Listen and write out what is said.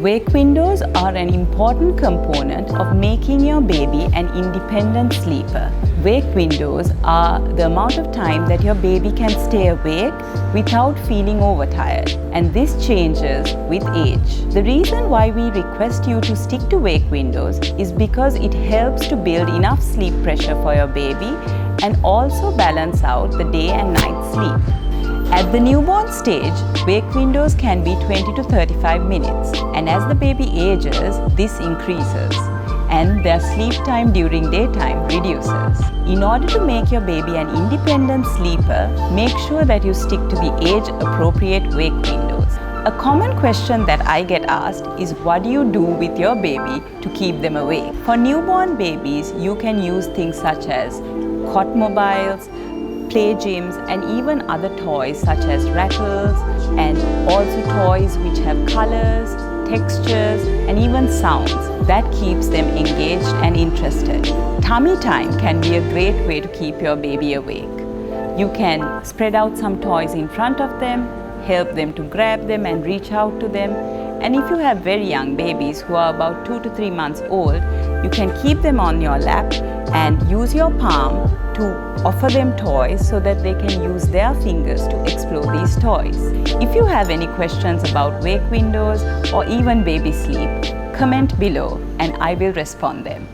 Wake windows are an important component of making your baby an independent sleeper. Wake windows are the amount of time that your baby can stay awake without feeling overtired, and this changes with age. The reason why we request you to stick to wake windows is because it helps to build enough sleep pressure for your baby and also balance out the day and night sleep. At the newborn stage, wake windows can be 20 to 35 minutes, and as the baby ages, this increases, and their sleep time during daytime reduces. In order to make your baby an independent sleeper, make sure that you stick to the age-appropriate wake windows. A common question that I get asked is, what do you do with your baby to keep them awake? For newborn babies, you can use things such as cot mobiles, play gyms, and even other toys such as rattles, and also toys which have colors, textures, and even sounds that keeps them engaged and interested. Tummy time can be a great way to keep your baby awake. You can spread out some toys in front of them, help them to grab them and reach out to them. And if you have very young babies who are about 2 to 3 months old, you can keep them on your lap and use your palm to offer them toys so that they can use their fingers to explore these toys. If you have any questions about wake windows or even baby sleep, comment below and I will respond them.